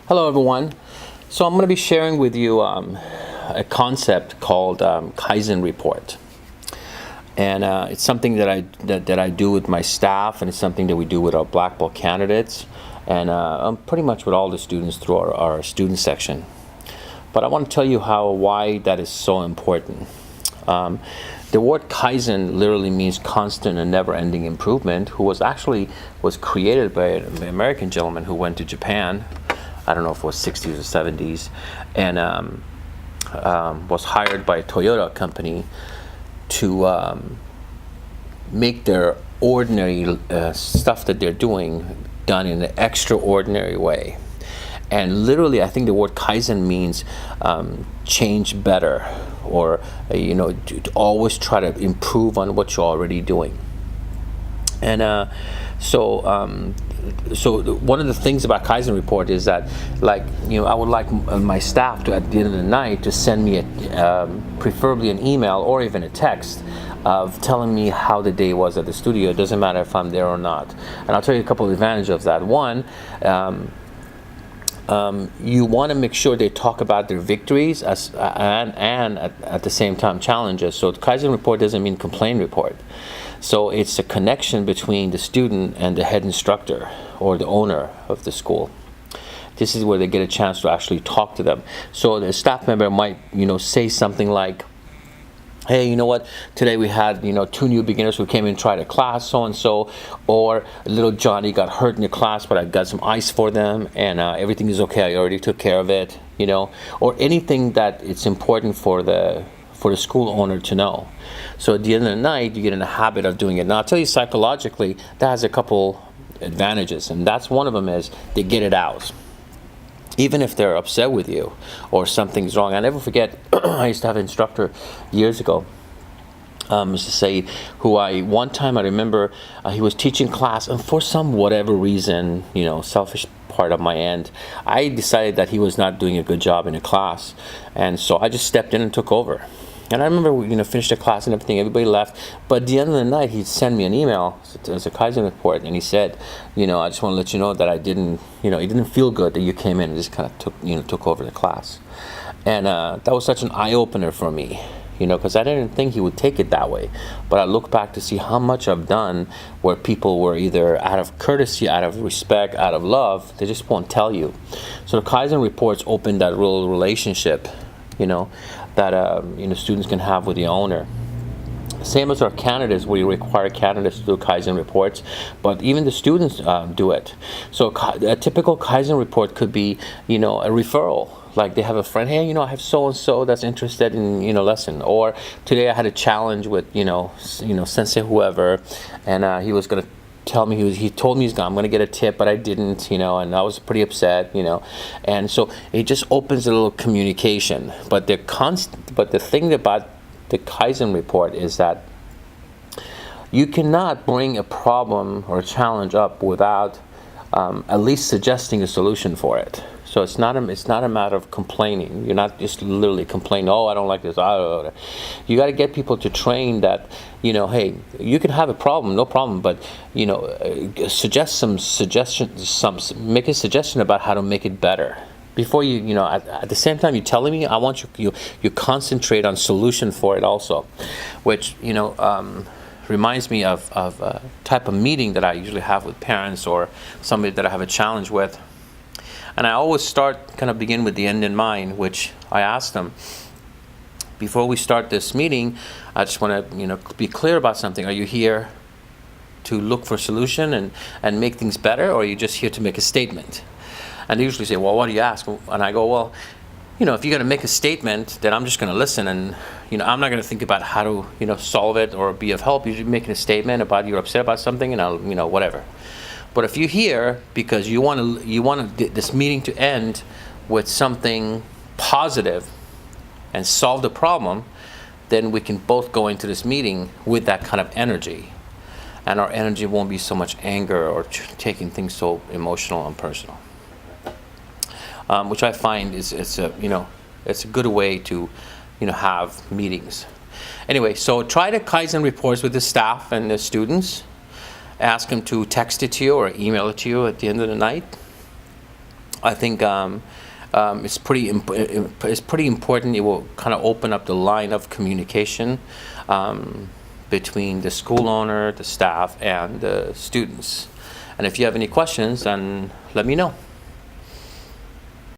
Hello everyone. So I'm going to be sharing with you a concept called Kaizen Report, and it's something that I do with my staff, and it's something that we do with our black belt candidates, and pretty much with all the students through our student section. But I want to tell you why that is so important. The word Kaizen literally means constant and never-ending improvement, who was created by an American gentleman who went to Japan. I don't know if it was 60s or 70s, and was hired by a Toyota company to make their ordinary stuff that they're doing done in an extraordinary way. And literally, I think the word Kaizen means change better, or to always try to improve on what you're already doing. And so one of the things about Kaizen Report is that, I would like my staff to, at the end of the night, to send me preferably an email or even a text of telling me how the day was at the studio. It doesn't matter if I'm there or not. And I'll tell you a couple of advantages of that. One, you want to make sure they talk about their victories and at the same time challenges. So the Kaizen Report doesn't mean complaint report. So it's a connection between the student and the head instructor or the owner of the school. This is where they get a chance to actually talk to them. So the staff member might, say something like, hey, you know what, today we had, 2 new beginners who came in and tried a class, so-and-so, or little Johnny got hurt in the class, but I got some ice for them, and everything is okay, I already took care of it, or anything that it's important for the school owner to know. So at the end of the night, you get in the habit of doing it. Now, I'll tell you, psychologically, that has a couple advantages, and that's one of them is they get it out. Even if they're upset with you or something's wrong. I never forget, I used to have an instructor years ago, Mr. Said, who one time I remember he was teaching class, and for whatever reason, selfish part of my end, I decided that he was not doing a good job in the class, and so I just stepped in and took over. And I remember we finished the class and everything, everybody left, but at the end of the night he'd send me an email as a Kaizen report, and he said, I just want to let you know that I didn't, it didn't feel good that you came in and just kind of took over the class. And that was such an eye-opener for me, because I didn't think he would take it that way. But I look back to see how much I've done where people were either out of courtesy, out of respect, out of love, they just won't tell you. So the Kaizen reports opened that real relationship, that students can have with the owner. Same as our candidates, we require candidates to do Kaizen reports, but even the students do it. So a typical Kaizen report could be, a referral. Like they have a friend, hey, I have so-and-so that's interested in, lesson. Or today I had a challenge with, sensei whoever, and he was going to tell me, he told me I'm going to get a tip, but I didn't, and I was pretty upset, and so it just opens a little communication. But the thing about the Kaizen report is that you cannot bring a problem or a challenge up without at least suggesting a solution for it. So it's not a matter of complaining. You're not just literally complaining, oh, I don't like this. You got to get people to train that, hey, you can have a problem, no problem, but, suggest some suggestions, make a suggestion about how to make it better. Before at the same time you're telling me, I want you concentrate on solution for it also, which, reminds me of a type of meeting that I usually have with parents or somebody that I have a challenge with. And I always begin with the end in mind, which I ask them, before we start this meeting, I just want to, be clear about something. Are you here to look for a solution and make things better, or are you just here to make a statement? And they usually say, well, what do you ask? And I go, well, if you're going to make a statement, then I'm just going to listen, and I'm not going to think about how to solve it or be of help. You're making a statement about you're upset about something, and I'll whatever. But if you're here because you want this meeting to end with something positive and solve the problem, then we can both go into this meeting with that kind of energy, and our energy won't be so much anger or taking things so emotional and personal. Which I find it's a good way to have meetings. Anyway, so try the Kaizen reports with the staff and the students. Ask them to text it to you or email it to you at the end of the night. I think it's pretty important. It will kind of open up the line of communication between the school owner, the staff, and the students. And if you have any questions, then let me know.